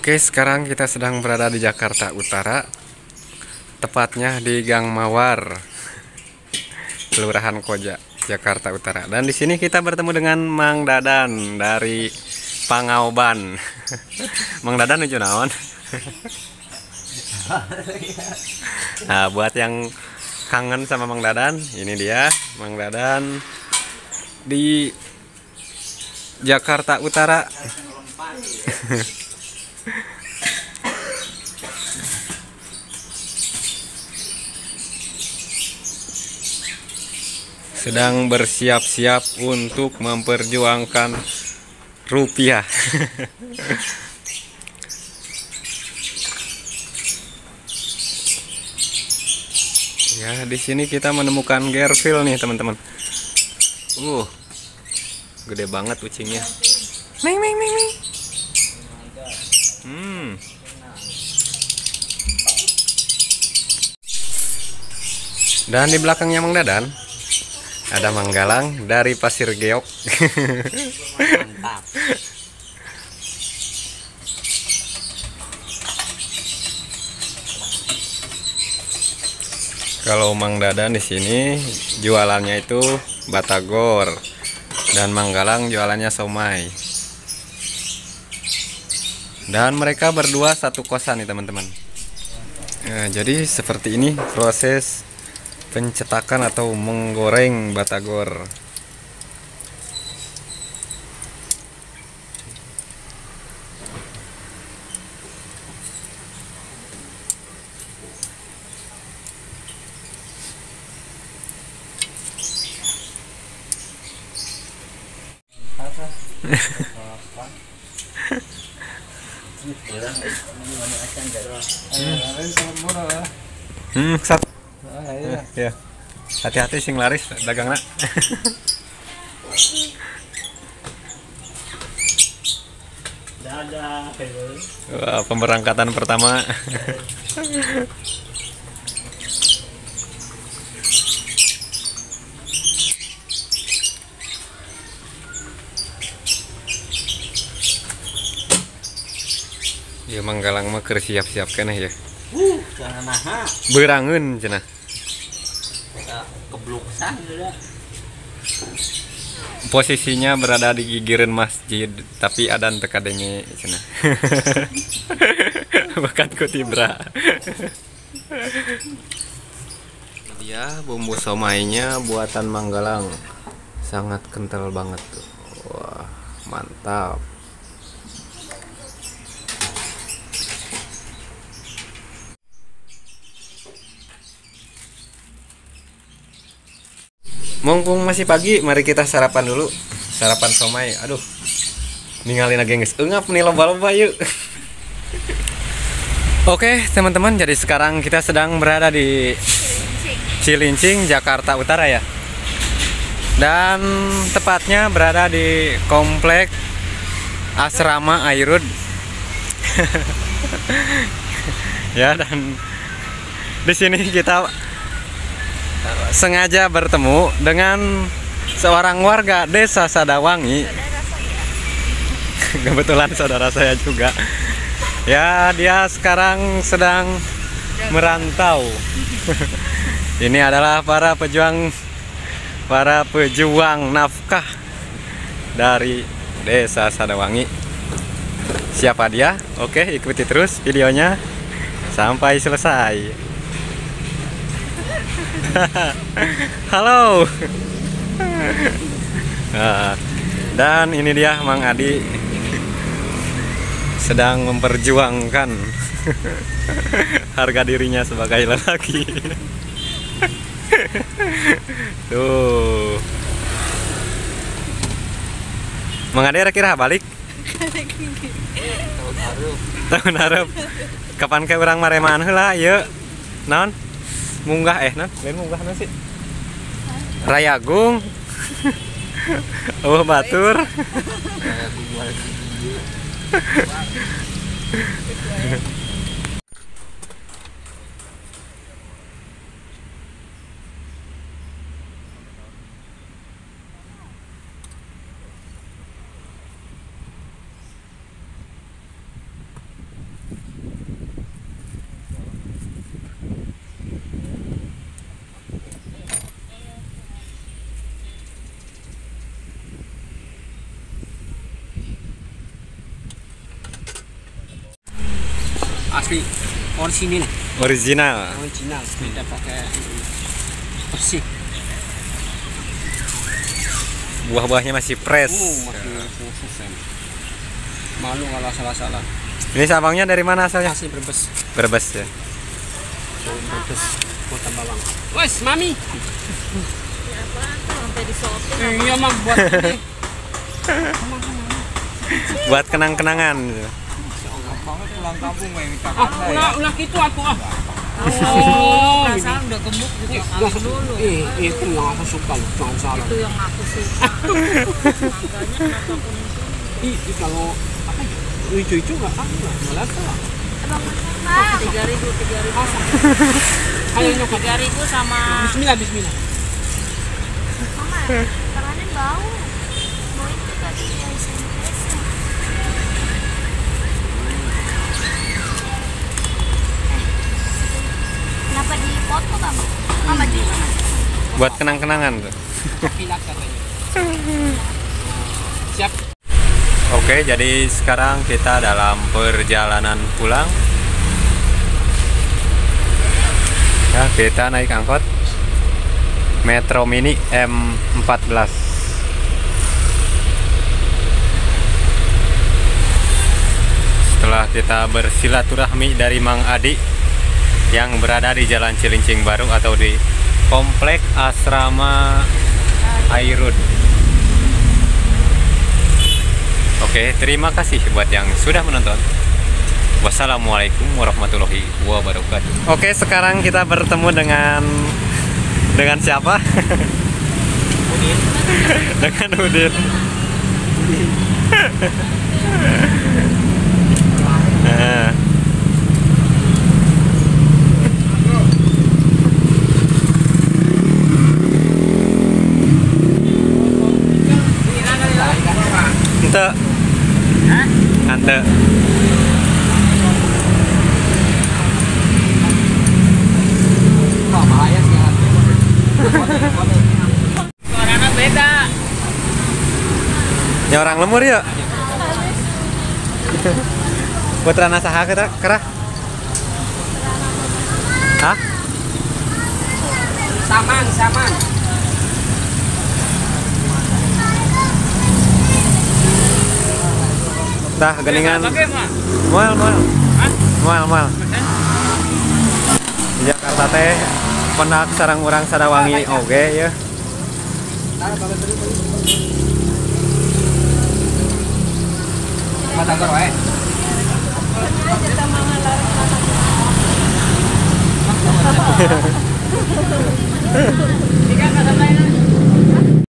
Oke, sekarang kita sedang berada di Jakarta Utara, tepatnya di Gang Mawar, Kelurahan Koja, Jakarta Utara. Dan di sini kita bertemu dengan Mang Dadan dari Pangaoban. Mang Dadan lucu naon. Nah, buat yang kangen sama Mang Dadan, ini dia Mang Dadan di Jakarta Utara. Sedang bersiap-siap untuk memperjuangkan rupiah. Ya, di sini kita menemukan gervil nih, teman-teman. Gede banget kucingnya. Ming ming ming ming. Dan di belakangnya Mang Dadan ada Manggalang dari Pasir Geok. Mantap. Kalau Mang Dadan di sini jualannya itu batagor dan Manggalang jualannya somai. Dan mereka berdua satu kosan nih, teman-teman. Nah, jadi seperti ini proses pencetakan atau menggoreng batagor. Sat. Ya. Hati-hati sing laris dagangna. Wah, pemberangkatan pertama. Ya Manggalang mah keur siap-siap keneh ya. Jangan naha. Berangeun cenah. Kebluksan udah. Posisinya berada di gigireun masjid, tapi adan teu kadenge cenah. Bakat ku tibra. Dia bumbu somainya buatan Manggalang. Sangat kental banget tuh. Wah, mantap. Mumpung masih pagi, mari kita sarapan dulu. Sarapan somai. Aduh, ninggalin lagi geus eungap nih lomba-lomba yuk. Oke, teman-teman, jadi sekarang kita sedang berada di Cilincing, Jakarta Utara ya. Dan tepatnya berada di komplek Asrama Airud. Ya, dan di sini kita sengaja bertemu dengan seorang warga desa Sadawangi. Kebetulan saudara saya juga. Ya, dia sekarang sedang merantau. Ini adalah para pejuang nafkah dari desa Sadawangi. Siapa dia? Oke, ikuti terus videonya sampai selesai. Halo. Nah, dan ini dia Mang Adi sedang memperjuangkan harga dirinya sebagai lelaki. Tuh. Mang Adi kira balik? Tahun hareup. Kapan ke urang maremaan heula ieu? Naon? Munggah non? Lain munggah nasi. Rayagung. Oh, batur. asli orisinil. Original. Original. Tidak pakai bersih. Buah-buahnya masih fresh. Masih khusus ya. Malu kalau salah-salah. Ini sabangnya dari mana asalnya? Asli Brebes. Brebes ya. Brebes Kota Bawang. Wes, mami. Sampai di shopping. Iya mah buat ini. Buat kenang-kenangan. Pulang kampung main ulah gitu aku ah. Oh, perasaan udah gemuk juga harus dulu. Itu yang aku suka loh, jangan salah. Itu yang aku suka. Mangganya kenapa kuning? Kalau apa hijau-hijau nggak aku lah, malah salah. 3.000. Ayo nyokap. 3.000 sama. Bismillah, bismillah. Mama, tangannya bau. Bau itu tadi ya SMS. Kenapa dipoto kamu? Mama juga. Buat kenang-kenangan tuh. Pilat katanya. Siap. Oke, jadi sekarang kita dalam perjalanan pulang. Ya, kita naik angkot Metro Mini M14. Setelah kita bersilaturahmi dari Mang Adi yang berada di Jalan Cilincing Baru atau di Komplek Asrama Airud. Oke, terima kasih buat yang sudah menonton. Wassalamualaikum warahmatullahi wabarakatuh. Oke, sekarang kita bertemu dengan siapa? Udin. Dengan Udin. Nah. Ante. Ante. Wah, bahaya sih ya. Suaranya beda. Ya orang lemur ya. Putra nasaha kita kerah. Hah? Saman, saman. Dah geningan. Bagaimana? Moal. Di Jakarta teh penak sareng urang Sadawangi oge ya. Mata gor wae. Jika kata lain